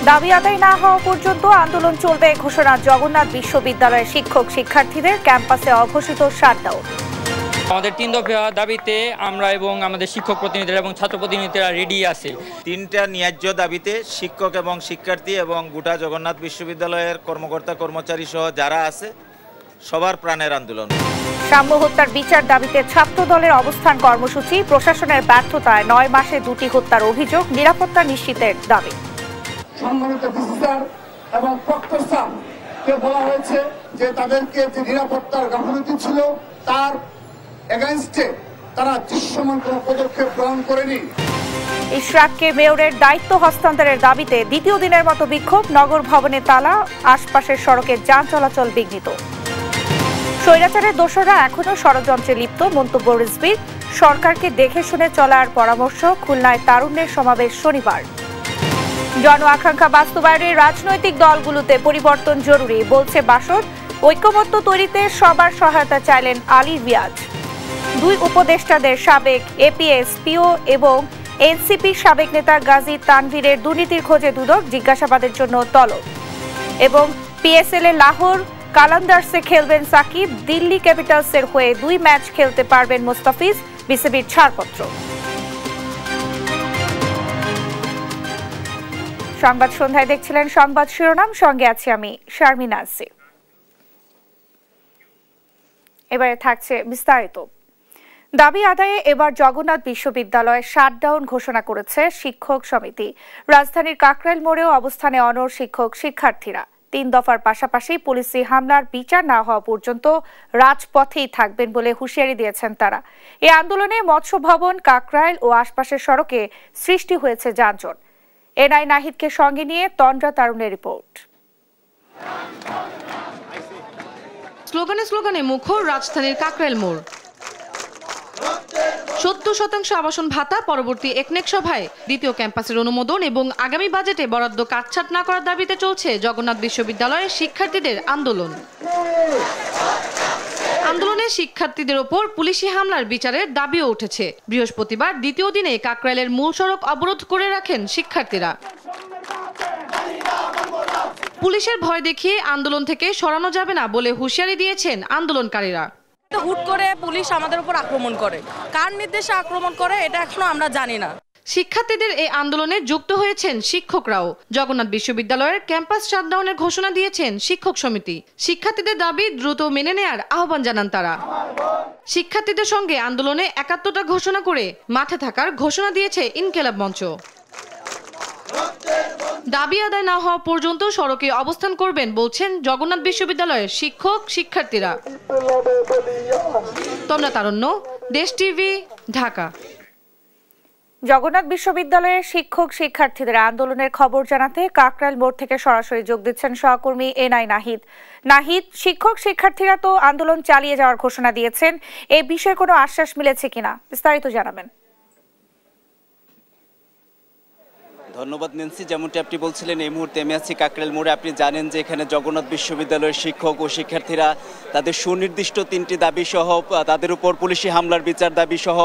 দাবি আদায় না হওয়া পর্যন্ত আন্দোলন চলবে ঘোষণা জগন্নাথ বিশ্ববিদ্যালয়ের শিক্ষক শিক্ষার্থীদের ক্যাম্পাসে অঘোষিত শাটডাউন। আমাদের 3 দফা দাবিতে আমরা এবং আমাদের শিক্ষক প্রতিনিধিরা এবং ছাত্র প্রতিনিধিরা রেডি আছে। 3টা ন্যায্য দাবিতে শিক্ষক এবং শিক্ষার্থী এবং গোটা জগন্নাথ বিশ্ববিদ্যালয়ের কর্মকর্তা কর্মচারী সহ যারা আছে সবার প্রাণের আন্দোলন। সাম্য হত্যার বিচার দাবিতে ছাত্র দলের অবস্থান কর্মসূচি, প্রশাসনের ব্যর্থতায় 9 মাসে 2টি হত্যার অভিযোগ, নিরাপত্তা নিশ্চিতের দাবি। সম্মানিত ভিসিআর এবং প্রক্টরকে বলা হয়েছে যে তাদেরকে যে নিরাপত্তার গাফিলতি ছিল তার এগেইনস্টে তারা দৃশ্যমান কোনো পদক্ষেপ গ্রহণ করেনি। ইশরাককে মেয়রের দায়িত্ব হস্তান্তরের দাবিতে দ্বিতীয় দিনের মতো বিক্ষোভ, নগর ভবনে তালা, আশপাশের সড়কে যান চলাচল বিঘ্নিত। স্বৈরাচারের দোসররা এখনো ষড়যন্ত্রে লিপ্ত, মন্তব্য রিজভীর। সরকারকে দেখে শুনে চলার পরামর্শ, খুলনায় তারুণ্যের সমাবেশ শনিবার। জন আকাঙ্ক্ষা বাস্তবায়নে রাজনৈতিক দলগুলোতে পরিবর্তন জরুরি, বলছে বাসদ। ঐক্যমত্য তৈরিতে সবার সহায়তা চাইলেন আলী রিয়াজ। 2 উপদেষ্টাদের সাবেক এপিএস, পিও এবং এনসিপির সাবেক নেতা গাজী তানভীরের দুর্নীতির খোঁজে দুদক, জিজ্ঞাসাবাদের জন্য তলব। এবং পিএসএল এ লাহোর কালান্দার্সে খেলবেন সাকিব, দিল্লি ক্যাপিটালসের হয়ে 2 ম্যাচ খেলতে পারবেন মোস্তাফিজ, বিসিবির ছাড়পত্র। সংবাদ সন্ধ্যায় দেখছিলেন সংবাদ শিরোনাম, সঙ্গে আছি আমি শারমিন আসি। এবারে থাকছে বিস্তারিত। দাবি আদায়ে এবার জগন্নাথ বিশ্ববিদ্যালয়ে শাটডাউন ঘোষণা করেছে শিক্ষক সমিতি। রাজধানীর কাকরাইল মোড়েও অবস্থানে অনড় শিক্ষক শিক্ষার্থীরা। 3 দফার পাশাপাশি পুলিশি হামলার বিচার না হওয়া পর্যন্ত রাজপথেই থাকবেন বলে হুঁশিয়ারি দিয়েছেন তারা। এই আন্দোলনে মৎস্য ভবন, কাকরাইল ও আশপাশের সড়কে সৃষ্টি হয়েছে যানজট। এনআই নাহিদকে সঙ্গে নিয়ে তন্দ্রা তারুণের রিপোর্ট। স্লোগানে স্লোগানে মুখর রাজধানীর কাকরাইল মোড়। 70% আবাসন ভাতা, পরবর্তী একনেক সভায় দ্বিতীয় ক্যাম্পাসের অনুমোদন এবং আগামী বাজেটে বরাদ্দ কাটছাট না করার দাবিতে চলছে জগন্নাথ বিশ্ববিদ্যালয়ের শিক্ষার্থীদের আন্দোলন। আন্দোলনে শিক্ষার্থীদের ওপর পুলিশি হামলার বিচারের দাবিও উঠেছে। বৃহস্পতিবার দ্বিতীয় দিনে কাকরাইলের মূল সড়ক অবরোধ করে রাখেন শিক্ষার্থীরা। পুলিশের ভয় দেখিয়ে আন্দোলন থেকে সরানো যাবে না বলে হুঁশিয়ারি দিয়েছেন আন্দোলনকারীরা। হুট করে পুলিশ আমাদের উপর আক্রমণ করে, কার নির্দেশে আক্রমণ করে এটা এখনো আমরা জানি না। শিক্ষার্থীদের এই আন্দোলনে যুক্ত হয়েছেন শিক্ষকরাও। জগন্নাথ বিশ্ববিদ্যালয়ের ক্যাম্পাস শাটডাউনের ঘোষণা দিয়েছেন শিক্ষক সমিতি। শিক্ষার্থীদের দাবি দ্রুত মেনে নেয়ার আহ্বান জানান তারা। শিক্ষার্থীদের সঙ্গে আন্দোলনে একাত্মতা ঘোষণা করে মাঠে থাকার ঘোষণা দিয়েছে ইনকিলাব মঞ্চ। দাবি আদায় না হওয়া পর্যন্ত সড়কে অবস্থান করবেন বলছেন জগন্নাথ বিশ্ববিদ্যালয়ের শিক্ষক শিক্ষার্থীরা। তন্দ্রা তারুণ্য, দেশ টিভি, ঢাকা। জগন্নাথ বিশ্ববিদ্যালয়ের শিক্ষক শিক্ষার্থীদের আন্দোলনের খবর জানাতে কাকরাইল মোড় থেকে সরাসরি যোগ দিচ্ছেন সহকর্মী এনআই নাহিদ। নাহিদ, শিক্ষক শিক্ষার্থীরা তো আন্দোলন চালিয়ে যাওয়ার ঘোষণা দিয়েছেন, এই বিষয়ে কোনো আশ্বাস মিলেছে কিনা বিস্তারিত জানাবেন। ধন্যবাদ নেন্সি। যেমনটি আপনি বলছিলেন, এই মুহূর্তে আমি আছি কাকরাইল মোড়ে। আপনি জানেন যে এখানে জগন্নাথ বিশ্ববিদ্যালয়ের শিক্ষক ও শিক্ষার্থীরা তাদের সুনির্দিষ্ট 3টি দাবি সহ তাদের উপর পুলিশি হামলার বিচার দাবি সহ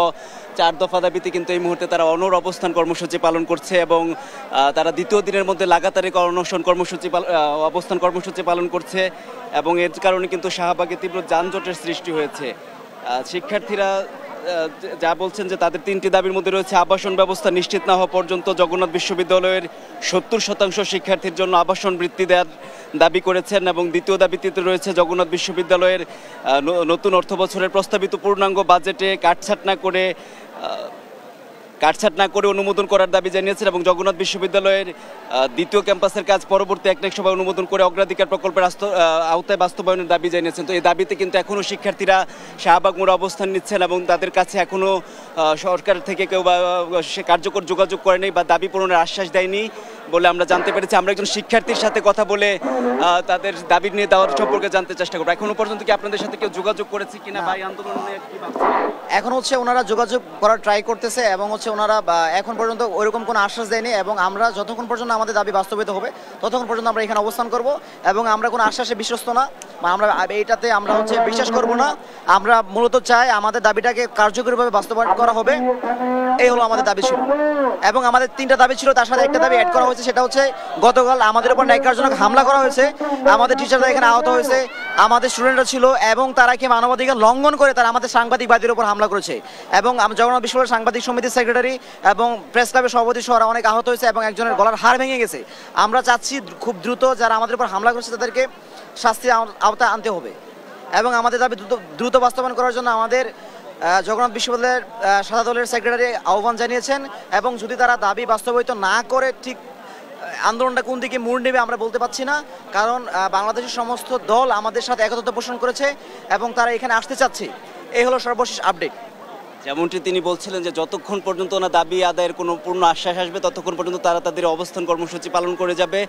4 দফা দাবিতে কিন্তু এই মুহূর্তে তারা অনড় অবস্থান কর্মসূচি পালন করছে এবং তারা দ্বিতীয় দিনের মধ্যে লাগাতার অনশন কর্মসূচি অবস্থান কর্মসূচি পালন করছে এবং এর কারণে কিন্তু শাহবাগে তীব্র যানজটের সৃষ্টি হয়েছে। শিক্ষার্থীরা যা বলছেন যে তাদের 3টি দাবির মধ্যে রয়েছে আবাসন ব্যবস্থা নিশ্চিত না হওয়া পর্যন্ত জগন্নাথ বিশ্ববিদ্যালয়ের 70% শিক্ষার্থীর জন্য আবাসন বৃত্তি দেওয়ার দাবি করেছেন এবং দ্বিতীয় দাবিতে রয়েছে জগন্নাথ বিশ্ববিদ্যালয়ের নতুন অর্থ বছরের প্রস্তাবিত পূর্ণাঙ্গ বাজেটে কাটছাট না করে অনুমোদন করার দাবি জানিয়েছেন এবং জগন্নাথ বিশ্ববিদ্যালয়ের দ্বিতীয় ক্যাম্পাসের কাজ পরবর্তী একনেক সভায় অনুমোদন করে অগ্রাধিকার প্রকল্পের আওতায় বাস্তবায়নের দাবি জানিয়েছেন। তো এই দাবিতে কিন্তু এখনও শিক্ষার্থীরা শাহবাগ মোড়ে অবস্থান নিচ্ছেন এবং তাদের কাছে এখনও সরকার থেকে কেউ বা কার্যকর যোগাযোগ করেনি বা দাবি পূরণের আশ্বাস দেয়নি বলে আমরা জানতে পেরেছি। আমরা একজন শিক্ষার্থীর সাথে কথা বলে তাদের দাবি নিয়ে দেওয়ার সম্পর্কে জানতে চেষ্টা করবো। এখনো পর্যন্ত কি আপনাদের সাথে কেউ যোগাযোগ করেছে কিনা বা এই আন্দোলনে কি ভাবছেন? এখন ওনারা যোগাযোগ করার ট্রাই করতেছে এবং ওনারা এখন পর্যন্ত ওইরকম কোনো আশ্বাস দেয়নি এবং আমরা যতক্ষণ পর্যন্ত আমাদের দাবি বাস্তবায়িত হবে ততক্ষণ পর্যন্ত আমরা এখানে অবস্থান করব এবং আমরা কোনো আশ্বাসে বিশ্বস্ত না বা আমরা এইটাতে আমরা বিশ্বাস করব না। আমরা মূলত চাই আমাদের দাবিটাকে কার্যকরীভাবে বাস্তবায়ন করা হবে, এই হলো আমাদের দাবি ছিল এবং আমাদের 3টা দাবি ছিল, তার সাথে একটা দাবি অ্যাড করা হয়েছে হয়েছে সেটা হচ্ছে গতকাল আমাদের উপর ন্যায়কারজনক হামলা করা হয়েছে। আমাদের টিচাররা এখানে আহত হয়েছে, আমাদের স্টুডেন্টরা ছিল এবং তারা কি মানবাধিকার লঙ্ঘন করে তারা আমাদের সাংবাদিকবাদীর উপর হামলা করেছে। এবং জগন্নাথ বিশ্ববিদ্যালয় সাংবাদিক সমিতির সেক্রেটারি এবং প্রেস ক্লাবের সভাপতি সহ অনেক আহত হয়েছে এবং একজনের গলার হাড় ভেঙে গেছে। আমরা চাচ্ছি খুব দ্রুত যারা আমাদের উপর হামলা করেছে তাদেরকে শাস্তির আওতায় আনতে হবে এবং আমাদের দাবি দ্রুত বাস্তবায়ন করার জন্য আমাদের জগন্নাথ বিশ্ববিদ্যালয়ের সাদা দলের সেক্রেটারি আহ্বান জানিয়েছেন। এবং যদি তারা দাবি বাস্তবায়িত না করে ঠিক আন্দোলনটা কোন দিকে মোড় নেবে আমরা বলতে পারছি না, কারণ বাংলাদেশের সমস্ত দল আমাদের সাথে একত্রতা পোষণ করেছে এবং তারা এখানে আসতে চাচ্ছে। এই হলো সর্বশেষ আপডেট। যেমনটি তিনি বলছিলেন যে যতক্ষণ পর্যন্ত ওনার দাবি আদায়ের কোনো পূর্ণ আশ্বাস আসবে ততক্ষণ পর্যন্ত তারা তাদের অবস্থান কর্মসূচি পালন করে যাবে।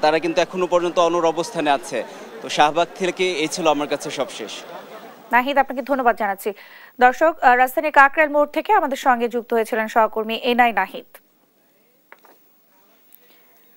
তারা কিন্তু এখনো পর্যন্ত অনড় অবস্থানে আছে। তো শাহবাগ থেকে এই ছিল আমার কাছে সবশেষ। নাহিদ, আপনাকে ধন্যবাদ জানাচ্ছি। দর্শক, রাজধানীর কাকরাইল মোড় থেকে আমাদের সঙ্গে যুক্ত হয়েছিলেন সহকর্মী এনআই নাহিদ।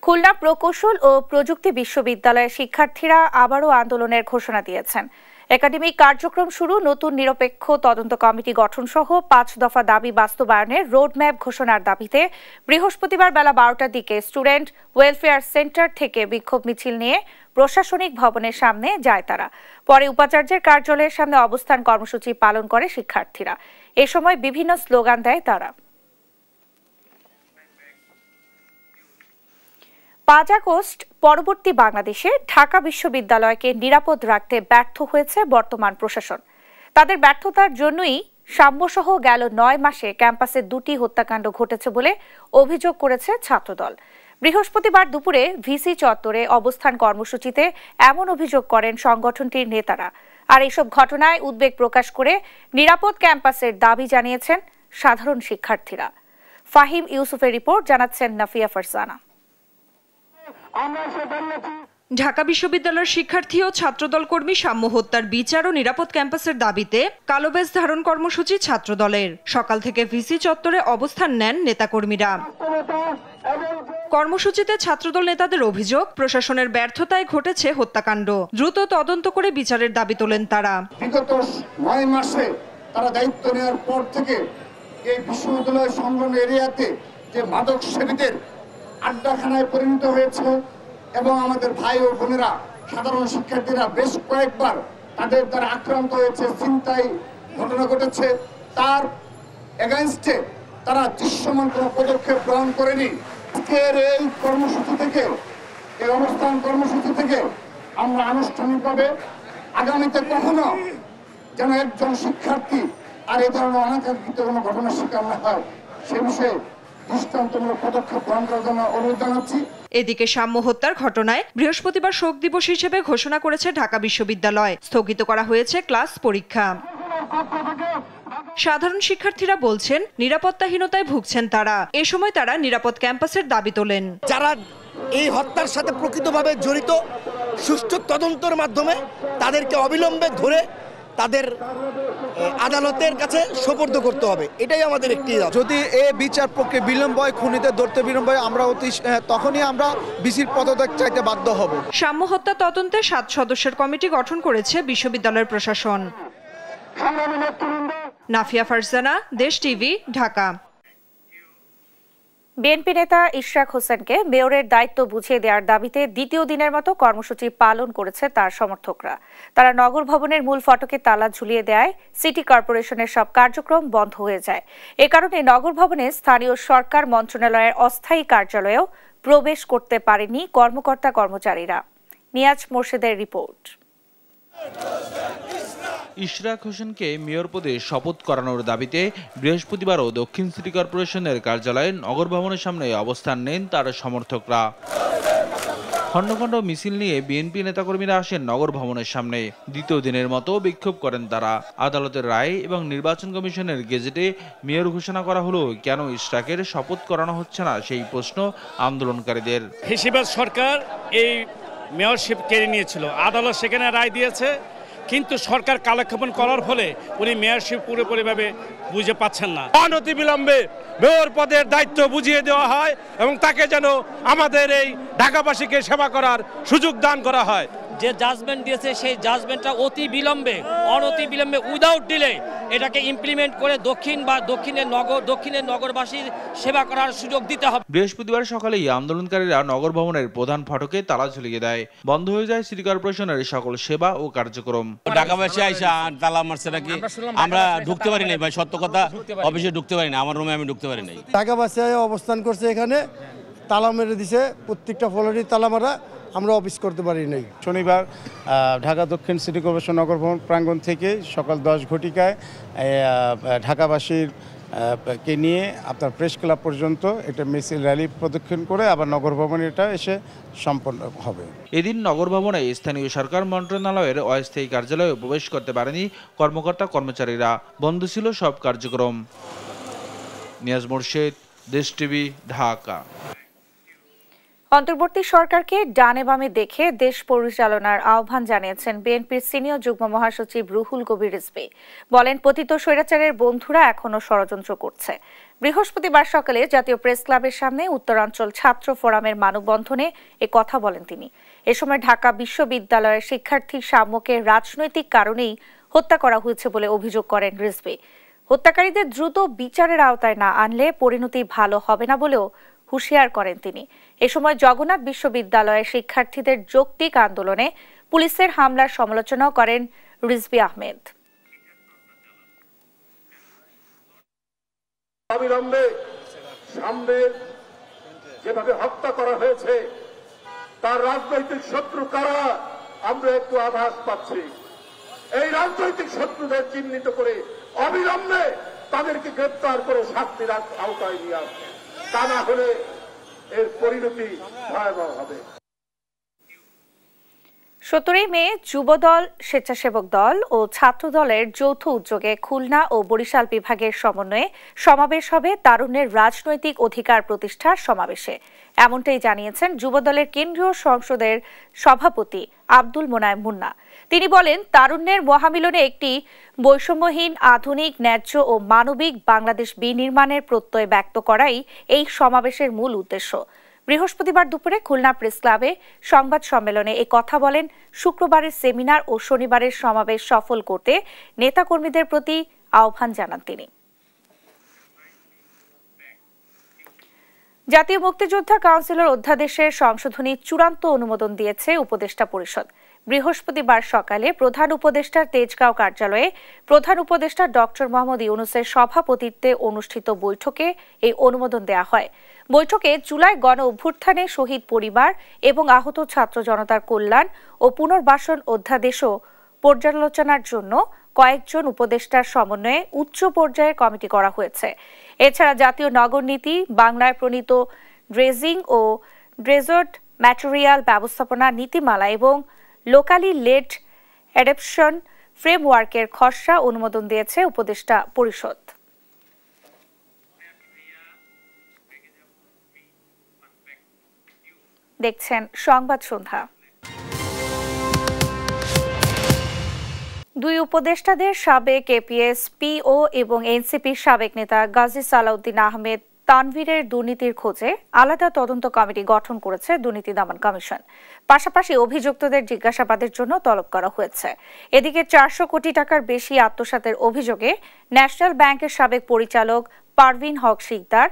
খুলনা প্রকৌশল ও প্রযুক্তি বিশ্ববিদ্যালয়ের শিক্ষার্থীরা আবারও আন্দোলনের ঘোষণা দিয়েছেন। একাডেমিক কার্যক্রম শুরু, নতুন নিরপেক্ষ তদন্ত কমিটি গঠন সহ 5 দফা দাবি বাস্তবায়নের রোডম্যাপ ঘোষণার দাবিতে বৃহস্পতিবার বেলা 12টার দিকে স্টুডেন্ট ওয়েলফেয়ার সেন্টার থেকে বিক্ষোভ মিছিল নিয়ে প্রশাসনিক ভবনের সামনে যায় তারা। পরে উপাচার্যের কার্যালয়ের সামনে অবস্থান কর্মসূচি পালন করে শিক্ষার্থীরা। এ সময় বিভিন্ন স্লোগান দেয় তারা। পাজাকোস্ট পরবর্তী বাংলাদেশে ঢাকা বিশ্ববিদ্যালয়কে নিরাপদ রাখতে ব্যর্থ হয়েছে বর্তমান প্রশাসন। তাদের ব্যর্থতার জন্যই সাম্যসহ গেল 9 মাসে ক্যাম্পাসে 2টি হত্যাকাণ্ড ঘটেছে বলে অভিযোগ করেছে ছাত্রদল। বৃহস্পতিবার দুপুরে ভিসি চত্বরে অবস্থান কর্মসূচিতে এমন অভিযোগ করেন সংগঠনটির নেতারা। আর এইসব ঘটনায় উদ্বেগ প্রকাশ করে নিরাপদ ক্যাম্পাসের দাবি জানিয়েছেন সাধারণ শিক্ষার্থীরা। ফাহিম ইউসুফের রিপোর্ট, জানাচ্ছেন নাফিয়া ফারজানা। ঢাকা বিশ্ববিদ্যালয়ের শিক্ষার্থী ও ছাত্রদল কর্মী সাম্য হত্যার বিচার ও নিরাপদ ক্যাম্পাসের দাবিতে কালো ব্যাজ ধারণ কর্মসূচি ছাত্রদলের। সকাল থেকে ভিসি চত্বরে অবস্থান নেন নেতাকর্মীরা। কর্মসূচিতে ছাত্রদল নেতাদের অভিযোগ, প্রশাসনের ব্যর্থতায় ঘটেছে হত্যাকাণ্ড, দ্রুত তদন্ত করে বিচারের দাবি তোলেন তারা। বিগত 9 মাসে তারা দায়িত্ব নেওয়ার পর থেকে এই বিশ্ববিদ্যালয় সংলগ্ন এরিয়াতে যে মাদক সেবীদের আড্ডাখানায় পরিণত হয়েছে এবং আমাদের ভাই ও বোনেরা সাধারণ শিক্ষার্থীরা বেশ কয়েকবার তাদের দ্বারা আক্রান্ত হয়েছে, ছিনতাই ঘটনা ঘটেছে। তার এগেইনস্টে তারা দৃশ্যমান কোনো পদক্ষেপ গ্রহণ করেনি। আজকের এই কর্মসূচি থেকে, এই অবস্থান কর্মসূচি থেকে আমরা আনুষ্ঠানিকভাবে আগামীতে কখনো যেন একজন শিক্ষার্থী আর এই ধরনের অনাকাঙ্ক্ষিত কোনো ঘটনার শিকার না হয় সে বিষয়ে দৃষ্টান্তমূলক পদক্ষেপ গ্রহণ করার জন্য অনুরোধ জানাচ্ছি। এদিকে সাম্য হত্যার ঘটনায় বৃহস্পতিবার শোক দিবস হিসেবে ঘোষণা করেছে ঢাকা বিশ্ববিদ্যালয়। স্থগিত করা হয়েছে ক্লাস পরীক্ষা। সাধারণ শিক্ষার্থীরা বলছেন নিরাপত্তাহীনতায় ভুগছেন তারা। এ সময় তারা নিরাপদ ক্যাম্পাসের দাবি তোলেন। যারা এই হত্যার সাথে প্রকৃতভাবে জড়িত সুষ্ঠু তদন্তের মাধ্যমে তাদেরকে অবিলম্বে ধরে তাদের আদালতের কাছে সোপর্দ করতে হবে, এটাই আমাদের একটি। যদি এই বিচার প্রক্রিয়া বিলম্ব হয়, খুনিদের ধরতে বিলম্ব হয়, আমরা তখনই আমরা বিসির পদত্যাগ চাইতে বাধ্য হব। সাম্য হত্যা তদন্তে 7 সদস্যের কমিটি গঠন করেছে বিশ্ববিদ্যালয়ের প্রশাসন। নাফিয়া ফারজানা, দেশ টিভি, ঢাকা। বিএনপি নেতা ইশরাক হোসেনকে মেয়রের দায়িত্ব বুঝিয়ে দেওয়ার দাবিতে দ্বিতীয় দিনের মতো কর্মসূচি পালন করেছে তার সমর্থকরা। তারা নগর ভবনের মূল ফটকে তালা ঝুলিয়ে দেয়, সিটি কর্পোরেশনের সব কার্যক্রম বন্ধ হয়ে যায়। এ কারণে নগর ভবনে স্থানীয় সরকার মন্ত্রণালয়ের অস্থায়ী কার্যালয়েও প্রবেশ করতে পারেনি কর্মকর্তা কর্মচারীরা। নিয়াজ মোর্শেদের রিপোর্ট। ইশরাক হোসেনকে মেয়র পদে শপথ করানোর দাবিতে বৃহস্পতিবারও দক্ষিণ সিটি কর্পোরেশনের কার্যালয়ে নগর ভবনের সামনে অবস্থান নেন তার সমর্থকরা। খণ্ড খণ্ড মিছিল নিয়ে বিএনপি নেতাকর্মীরা আসেন নগর ভবনের সামনে। দ্বিতীয় দিনের মতো বিক্ষোভ করেন তারা। আদালতের রায় এবং নির্বাচন কমিশনের গেজেটে মেয়র ঘোষণা করা হলো, কেন ইশরাকের শপথ করানো হচ্ছে না সেই প্রশ্ন আন্দোলনকারীদের। হিসেবে সরকার এই মেয়রশিপ কেড়ে নিয়েছিল, আদালত সেখানে রায় দিয়েছে, কিন্তু সরকার কালক্ষেপণ করার ফলে উনি মেয়রশিপ পুরোপুরিভাবে বুঝে পাচ্ছেন না। অনতিবিলম্বে মেয়র পদের দায়িত্ব বুঝিয়ে দেওয়া হয় এবং তাকে যেন আমাদের এই ঢাকাবাসীকে সেবা করার সুযোগ দান করা হয়। যে জাজমেন্ট দিয়েছে সেই জাজমেন্টটা অনতি বিলম্বে উইদাউট ডিলে এটাকে ইমপ্লিমেন্ট করে দক্ষিণের নগরবাসীর সেবা করার সুযোগ দিতে হবে। বৃহস্পতিবার সকালেই আন্দোলনকারীরা নগর ভবনের প্রধান ফটকে তালা ঝুলিয়ে দেয়। বন্ধ হয়ে যায় সিটি কর্পোরেশনের সকল সেবা ও কার্যক্রম। ঢাকাবাসী আইসা তালা মারছে নাকি আমরা ঢুকতে পারি নাই ভাই, সত্য কথা, অফিসে ঢুকতে পারি না, আমার রুমে আমি ঢুকতে পারি নাই। ঢাকাবাসী অবস্থান করছে এখানে, তালা মেরে দিছে, প্রত্যেকটা ফ্লোরেই তালা মারা, আমরা অফিস করতে পারি নাই। শনিবার ঢাকা দক্ষিণ সিটি কর্পোরেশন নগর ভবন প্রাঙ্গণ থেকে সকাল 10 ঘটিকায় ঢাকাবাসীর কে নিয়ে আপনার প্রেস ক্লাব পর্যন্ত একটা মিছিল র্যালি প্রদক্ষিণ করে আবার নগর ভবনে এটা এসে সম্পন্ন হবে। এদিন নগর ভবনে স্থানীয় সরকার মন্ত্রণালয়ের অস্থায়ী কার্যালয়ে প্রবেশ করতে পারেনি কর্মকর্তা কর্মচারীরা। বন্ধ ছিল সব কার্যক্রম। নিয়াজ মোর্শেদ, দেশ টিভি, ঢাকা। অন্তর্বর্তী সরকারকে ডানে বামে দেখে দেশ পরিচালনার আহ্বান জানিয়েছেন বিএনপির সিনিয়র যুগ্ম মহাসচিব রুহুল কবির রিজভী। বলেন, পতিত স্বৈরাচারের বন্ধুরা এখনো ষড়যন্ত্র করছে। বৃহস্পতিবার সকালে জাতীয় প্রেস ক্লাবের সামনে উত্তরাঞ্চল ছাত্র ফোরামের মানববন্ধনে এ কথা বলেন তিনি। এ সময় ঢাকা বিশ্ববিদ্যালয়ের শিক্ষার্থী শাম্যকে রাজনৈতিক কারণেই হত্যা করা হয়েছে বলে অভিযোগ করেন রিজভী। হত্যাকারীদের দ্রুত বিচারের আওতায় না আনলে পরিণতি ভালো হবে না বলেও হুঁশিয়ার করেন তিনি। এ সময় জগন্নাথ বিশ্ববিদ্যালয়ের শিক্ষার্থীদের যৌক্তিক আন্দোলনে পুলিশের হামলার সমালোচনাও করেন রিজভী আহমেদ। অবিলম্বে সামনে যেভাবে হত্যা করা হয়েছে তার রাজনৈতিক শত্রু কারা আমরা একটু আভাস পাচ্ছি। এই রাজনৈতিক শত্রুদের চিহ্নিত করে অবিলম্বে তাদেরকে গ্রেপ্তার করে শাস্তির আওতায় নিয়ে আসবে, তা না হলে এর পরিণতি ভয়াবহ হবে। 17 মে যুবদল, স্বেচ্ছাসেবক দল ও ছাত্র দলের যৌথ উদ্যোগে খুলনা ও বরিশাল বিভাগের সমন্বয়ে সমাবেশ হবে তারুণ্যের রাজনৈতিক অধিকার প্রতিষ্ঠার সমাবেশে। এমনটাই জানিয়েছেন যুবদলের কেন্দ্রীয় সংসদের সভাপতি আব্দুল মোনায়েম মুন্না। তিনি বলেন, তারুণ্যের মহামিলনে একটি বৈষম্যহীন, আধুনিক, ন্যায্য ও মানবিক বাংলাদেশ বিনির্মাণের প্রত্যয় ব্যক্ত করাই এই সমাবেশের মূল উদ্দেশ্য। বৃহস্পতিবার দুপুরে খুলনা প্রেস ক্লাবে সংবাদ সম্মেলনে এই কথা বলেন শুক্রবারের সেমিনার ও শনিবারের সমাবেশ সফল করতে নেতাকর্মীদের প্রতি আহ্বান জানান তিনি। জাতীয় মুক্তিযোদ্ধা কাউন্সিলের অধ্যাদেশের সংশোধনী চূড়ান্ত অনুমোদন দিয়েছে উপদেষ্টা পরিষদ। বৃহস্পতিবার সকালে প্রধান উপদেষ্টার তেজগাঁও কার্যালয়ে প্রধান উপদেষ্টা ডক্টর মোহাম্মদ ইউনূসের সভাপতিত্বে অনুষ্ঠিত বৈঠকে এই অনুমোদন দেওয়া হয়। বৈঠকে জুলাই গণ অভ্যুত্থানে শহীদ পরিবার এবং আহত ছাত্র জনতার কল্যাণ ও পুনর্বাসন অধ্যাদেশও পর্যালোচনার জন্য কয়েকজন উপদেষ্টার সমন্বয়ে উচ্চ পর্যায়ের কমিটি করা হয়েছে। এছাড়া জাতীয় নগর নীতি, বাংলায় প্রণীত ড্রেজিং ও ড্রেজার্ট ম্যাটেরিয়াল ব্যবস্থাপনা নীতিমালা এবং লোকালি লেড অ্যাডাপশন ফ্রেমওয়ার্কের খসড়া অনুমোদন দিয়েছে উপদেষ্টা পরিষদ। দেখছেন সংবাদ সন্ধ্যা। দুই উপদেষ্টাদের সাবেক এপিএস, পিও এবং এনসিপির সাবেক নেতা গাজী সালাউদ্দিন আহমেদ তানভীরের দুর্নীতির খোঁজে আলাদা তদন্ত কমিটি গঠন করেছে দুর্নীতি দমন কমিশন। পাশাপাশি অভিযুক্তদের জিজ্ঞাসাবাদের জন্য তলব করা হয়েছে। এদিকে 400 কোটি টাকার বেশি আত্মসাতের অভিযোগে ন্যাশনাল ব্যাংকের সাবেক পরিচালক পারভিন হক শিকদার,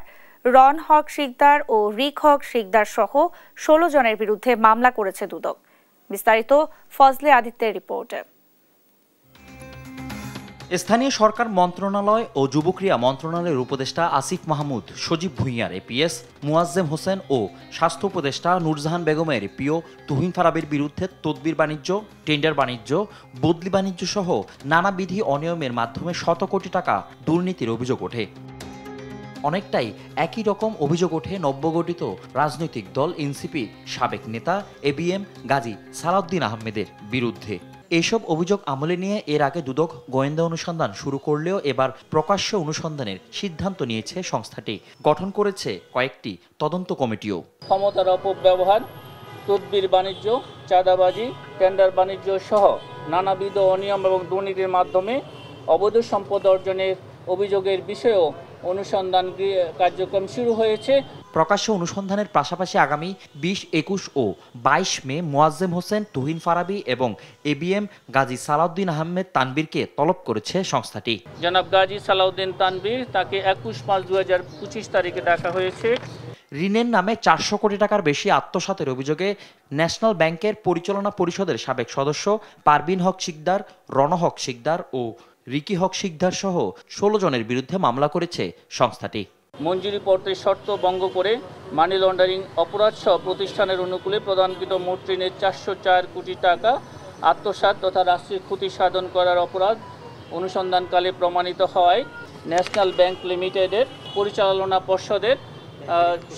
রন হক শিকদার ও রিক হক শিকদার সহ 16 জনের বিরুদ্ধে মামলা করেছে দুদক। বিস্তারিত ফজলে আদিত্যের রিপোর্টে। স্থানীয় সরকার মন্ত্রণালয় ও যুবক্রিয়া মন্ত্রণালয়ের উপদেষ্টা আসিফ মাহমুদ, সজীব ভুঁইয়ার এপিএস, মুয়াজ্জেম হোসেন ও স্বাস্থ্য উপদেষ্টা নূরজাহান বেগমের পিও তুহিন ফারাবির বিরুদ্ধে তদবির বাণিজ্য, টেন্ডার বাণিজ্য, বদলি বাণিজ্য সহ নানাবিধি অনিয়মের মাধ্যমে শত কোটি টাকা দুর্নীতির অভিযোগ ওঠে। অনেকটাই একই রকম অভিযোগ ওঠে নব্যগঠিত রাজনৈতিক দল এনসিপির সাবেক নেতা এবিএম গাজী সালাউদ্দিন আহমেদের বিরুদ্ধে। এসব অভিযোগ আমলে নিয়ে এর আগে দুদক গোয়েন্দা অনুসন্ধান শুরু করলেও এবার প্রকাশ্য অনুসন্ধানের সিদ্ধান্ত নিয়েছে সংস্থাটি। গঠন করেছে কয়েকটি তদন্ত কমিটিও। ক্ষমতার অপব্যবহার, তদবির বাণিজ্য, চাঁদাবাজি, টেন্ডার বাণিজ্য সহ নানাবিধ অনিয়ম এবং দুর্নীতির মাধ্যমে অবৈধ সম্পদ অর্জনের অভিযোগের বিষয়েও অনুসন্ধান কার্যক্রম শুরু হয়েছে। প্রকাশ্য অনুসন্ধানের পাশাপাশি আগামী 20, 21 ও 22 মে মুয়াজ্জেম হোসেন, তুহিন ফারাবি এবং ABM গাজী সালাউদ্দিন আহমেদ তানবীরকে তলব করেছে সংস্থাটি। জনাব গাজী সালাউদ্দিন তানবীর তাকে 21/5/2025 তারিখে ডাকা হয়েছে। ঋণের নামে 400 কোটি টাকার বেশি আত্মসাতের অভিযোগে ন্যাশনাল ব্যাংকের পরিচালনা পরিষদের সাবেক সদস্য পারভিন হক শিকদার, রণহক শিকদার ও রিকি হক শিকদার সহ 16 জনের বিরুদ্ধে মামলা করেছে সংস্থাটি। মঞ্জুরিপত্রের শর্ত ভঙ্গ করে মানি লন্ডারিং অপরাধসহ প্রতিষ্ঠানের অনুকূলে প্রদানকৃত মোট ঋণের 404 কোটি টাকা আত্মসাৎ তথা রাষ্ট্রের ক্ষতি সাধন করার অপরাধ অনুসন্ধানকালে প্রমাণিত হওয়ায় ন্যাশনাল ব্যাংক লিমিটেডের পরিচালনা পর্ষদের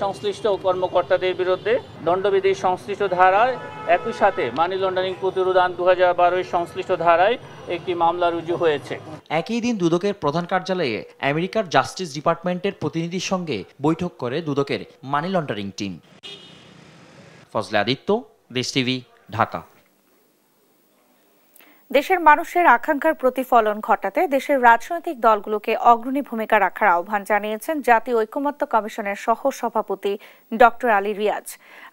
সংশ্লিষ্ট কর্মকর্তাদের বিরুদ্ধে দণ্ডবিধির সংশ্লিষ্ট ধারায় একই সাথে মানি লন্ডারিং প্রতিরোধ আইন 2012 সংশ্লিষ্ট ধারায় একটি মামলা রুজু হয়েছে। একই দিন দুদকের প্রধান কার্যালয়ে আমেরিকার জাস্টিস ডিপার্টমেন্টের প্রতিনিধির সঙ্গে বৈঠক করে দুদকের money laundering team. Fazle Aditya, দেশ টিভি, ঢাকা। দেশের মানুষের আকাঙ্ক্ষার প্রতিফলন ঘটাতে দেশের রাজনৈতিক দলগুলোকে অগ্রণী ভূমিকা রাখার আহ্বান জানিয়েছেন জাতীয় ঐকমত্য কমিশনের সহ সভাপতি ডক্টর আলী রিয়াজ।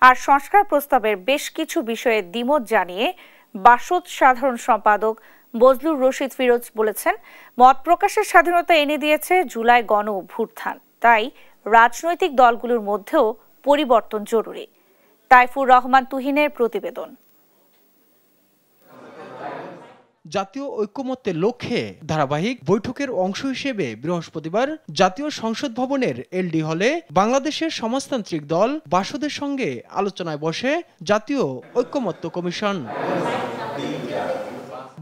আর সংস্কার প্রস্তাবের বেশ কিছু বিষয়ে দ্বিমত জানিয়ে বাসদ সাধারণ সম্পাদক বজলুর রশিদ ফিরোজ বলেছেন, মত প্রকাশের স্বাধীনতা এনে দিয়েছে জুলাই গণ অভ্যুত্থান, তাই রাজনৈতিক দলগুলোর মধ্যেও পরিবর্তন জরুরি। তাইফুর রহমান তুহিনের প্রতিবেদন। জাতীয় ঐকমত্যের লক্ষ্যে ধারাবাহিক বৈঠকের অংশ হিসেবে বৃহস্পতিবার জাতীয় সংসদ ভবনের LD হলে বাংলাদেশের সমাজতান্ত্রিক দল বাসদের সঙ্গে আলোচনায় বসে জাতীয় ঐকমত্য কমিশন।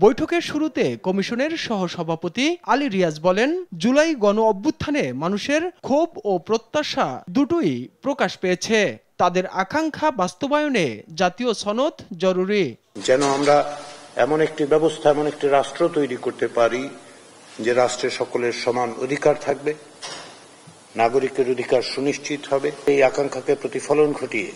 বৈঠকের শুরুতে কমিশনের সহসভাপতি আলী রিয়াজ বলেন, জুলাই গণ অভ্যুত্থানে মানুষের ক্ষোভ ও প্রত্যাশা দুটোই প্রকাশ পেয়েছে। তাদের আকাঙ্ক্ষা বাস্তবায়নে জাতীয় সনদ জরুরি। যেন আমরা এমন একটি ব্যবস্থা, এমন একটি রাষ্ট্র তৈরি করতে পারি যে রাষ্ট্রে সকলের সমান অধিকার থাকবে, নাগরিকের অধিকার সুনিশ্চিত হবে। এই আকাঙ্ক্ষাকে প্রতিফলন ঘটিয়ে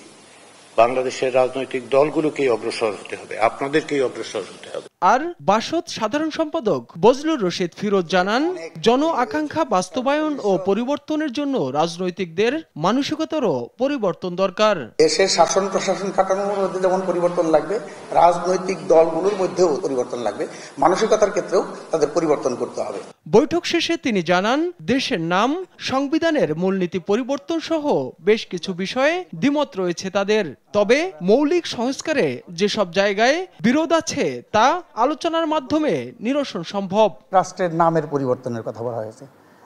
বাংলাদেশের রাজনৈতিক দলগুলোকেই অগ্রসর হতে হবে, আপনাদেরকেই অগ্রসর হতে হবে। আর বাসদ সাধারণ সম্পাদক বজলুর রশিদ ফিরোজ জানান, জন আকাঙ্ক্ষা বাস্তবায়ন ও পরিবর্তনের জন্য রাজনৈতিকদের মানসিকতারও পরিবর্তন দরকার। দেশের শাসন প্রশাসন কাঠামোর মধ্যে যেমন পরিবর্তন লাগবে, রাজনৈতিক দলগুলোর মধ্যেও পরিবর্তন লাগবে, মানসিকতার ক্ষেত্রেও তাদের পরিবর্তন করতে হবে। বৈঠক শেষে তিনি জানান, দেশের নাম, সংবিধানের মূলনীতি পরিবর্তন সহ বেশ কিছু বিষয়ে দ্বিমত রয়েছে তাদের। তবে মৌলিক সংস্কারে যেসব জায়গায় বিরোধ আছে তা আলোচনার মাধ্যমে নিরসন সম্ভব। রাষ্ট্রের নামের পরিবর্তনের কথা বলা হয়েছে,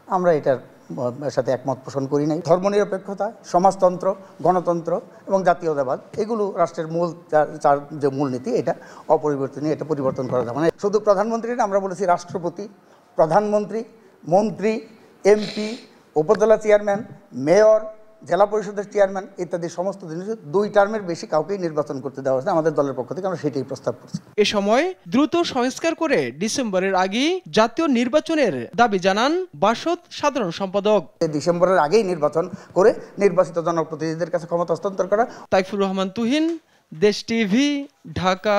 আমরা এটার সাথে একমত পোষণ করি নাই। ধর্মনিরপেক্ষতা, সমাজতন্ত্র, গণতন্ত্র এবং জাতীয়তাবাদ, এগুলো রাষ্ট্রের মূল যে মূলনীতি, এটা অপরিবর্তনীয়, এটা পরিবর্তন করা যাবে না। শুধু প্রধানমন্ত্রী না, আমরা বলেছি রাষ্ট্রপতি, প্রধানমন্ত্রী, মন্ত্রী, MP, উপজেলা চেয়ারম্যান, মেয়র, জেলা পরিষদের চেয়ারম্যান ইত্যাদি সমস্ত জিনিস 2 টার্মের বেশি কাউকেই নির্বাচন করতে দেওয়া হয়েছে আমাদের দলের পক্ষ থেকে, আমরা সেটাই প্রস্তাব করছি। এ সময় দ্রুত সংস্কার করে ডিসেম্বরের আগেই জাতীয় নির্বাচনের দাবি জানান বাসদ সাধারণ সম্পাদক। ডিসেম্বরের আগেই নির্বাচন করে নির্বাচিত জনপ্রতিনিধিদের কাছে ক্ষমতা হস্তান্তর করা। তাইফুর রহমান তুহিন, দেশ টিভি, ঢাকা।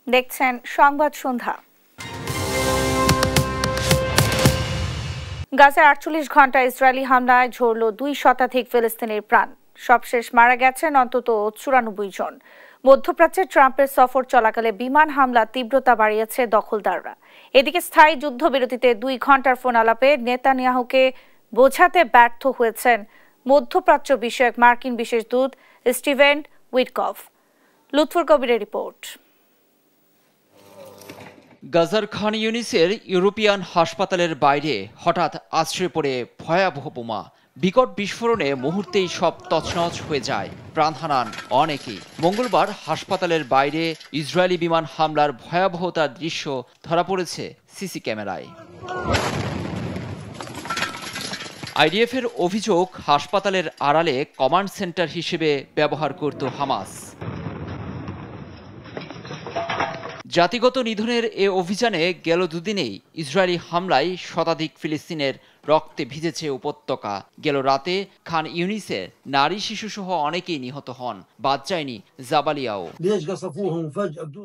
দেখছেন সংবাদ সন্ধ্যা। গাজায় 48 ঘন্টা ইসরায়েলি হামলায় ঝরল 2 শতাধিক ফিলিস্তিনির প্রাণ। সবশেষ মারা গেছেন অন্তত 94 জন। মধ্যপ্রাচ্যে ট্রাম্পের সফর চলাকালে বিমান হামলা তীব্রতা বাড়িয়েছে দখলদাররা। এদিকে স্থায়ী যুদ্ধবিরতিতে 2 ঘন্টার ফোন আলাপে নেতানিয়াহুকে বোঝাতে ব্যর্থ হয়েছেন মধ্যপ্রাচ্য বিষয়ক মার্কিন বিশেষ দূত স্টিভেন উইটকফ। লুৎফুর কবিরের রিপোর্ট। গাজার খান ইউনিসের ইউরোপিয়ান হাসপাতালের বাইরে হঠাৎ আছড়ে পড়ে ভয়াবহ বোমা। বিকট বিস্ফোরণে মুহূর্তেই সব তছনছ হয়ে যায়, প্রাণ হারান অনেকেই। মঙ্গলবার হাসপাতালের বাইরে ইসরায়েলি বিমান হামলার ভয়াবহতার দৃশ্য ধরা পড়েছে সিসি ক্যামেরায়। IDF এর অভিযোগ, হাসপাতালের আড়ালে কমান্ড সেন্টার হিসেবে ব্যবহার করত হামাস। জাতিগত নিধনের এ অভিযানে গেল দুদিনেই ইসরায়েলি হামলায় শতাধিক ফিলিস্তিনের রক্তে ভিজেছে উপত্যকা। গেল রাতে খান ইউনিসে নারী শিশুসহ অনেকেই নিহত হন, বাদ যায়নি জাবালিয়াও।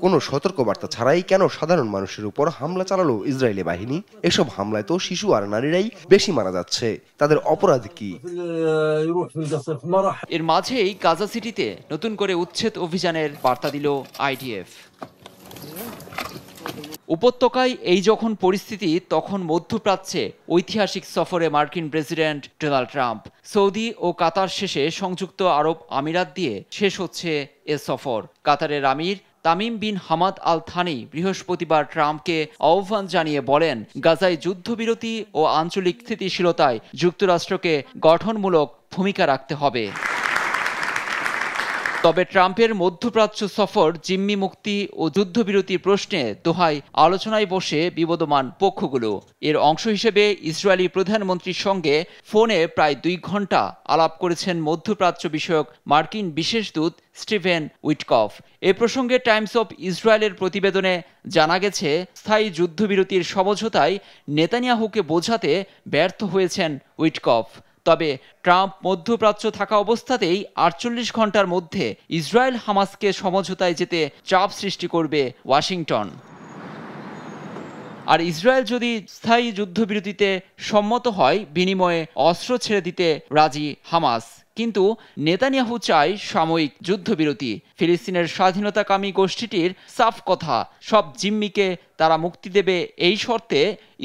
কোনো সতর্কবার্তা ছাড়াই কেন সাধারণ মানুষের উপর হামলা চালালো ইসরায়েলি বাহিনী? এসব হামলায় তো শিশু আর নারীরাই বেশি মারা যাচ্ছে, তাদের অপরাধ কি? এর মাঝেই গাজা সিটিতে নতুন করে উচ্ছেদ অভিযানের বার্তা দিল IDF। উপত্যকায় এই যখন পরিস্থিতি, তখন মধ্যপ্রাচ্যে ঐতিহাসিক সফরে মার্কিন প্রেসিডেন্ট ডোনাল্ড ট্রাম্প। সৌদি ও কাতার শেষে সংযুক্ত আরব আমিরাত দিয়ে শেষ হচ্ছে এ সফর। কাতারের আমির Tamim bin Hamad al Thani বৃহস্পতিবার ট্রাম্পকে আহ্বান জানিয়ে বলেন, গাজায় যুদ্ধবিরতি ও আঞ্চলিক স্থিতিশীলতায় যুক্তরাষ্ট্রকে গঠনমূলক ভূমিকা রাখতে হবে। তবে ট্রাম্পের মধ্যপ্রাচ্য সফর জিম্মি মুক্তি ও যুদ্ধবিরতির প্রশ্নে দোহায় আলোচনায় বসে বিবদমান পক্ষগুলো। এর অংশ হিসেবে ইসরায়েলি প্রধানমন্ত্রীর সঙ্গে ফোনে প্রায় 2 ঘন্টা আলাপ করেছেন মধ্যপ্রাচ্য বিষয়ক মার্কিন বিশেষ দূত স্টিভেন উইটকফ। এ প্রসঙ্গে টাইমস অফ ইসরায়েলের প্রতিবেদনে জানা গেছে, স্থায়ী যুদ্ধবিরতির সমঝোতায় নেতানিয়াহুকে বোঝাতে ব্যর্থ হয়েছেন উইটকফ। তবে ট্রাম্প মধ্যপ্রাচ্য থাকা অবস্থাতেই 48 ঘন্টার মধ্যে ইসরায়েল হামাসকে সমঝোতায় যেতে চাপ সৃষ্টি করবে ওয়াশিংটন। আর ইসরায়েল যদি স্থায়ী যুদ্ধবিরতিতে সম্মত হয়, বিনিময়ে অস্ত্র ছেড়ে দিতে রাজি হামাস। কিন্তু নেতানিয়াহু চায় সাময়িক যুদ্ধবিরতি। ফিলিস্তিনের স্বাধীনতাকামী গোষ্ঠীটির সাফ কথা, সব জিম্মিকে তারা মুক্তি দেবে এই শর্তে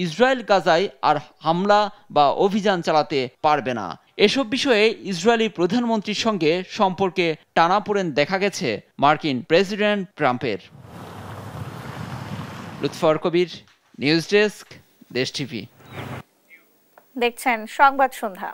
ইসরায়েল গাজায় আর হামলা বা অভিযান চালাতে পারবে না। এসব বিষয়ে ইসরায়েলি প্রধানমন্ত্রীর সঙ্গে সম্পর্কে টানাপোড়েন দেখা গেছে মার্কিন প্রেসিডেন্ট ট্রাম্পের। লুৎফর কবির, নিউজ ডেস্ক, দেশ টিভি। দেখছেন সংবাদ সন্ধ্যা।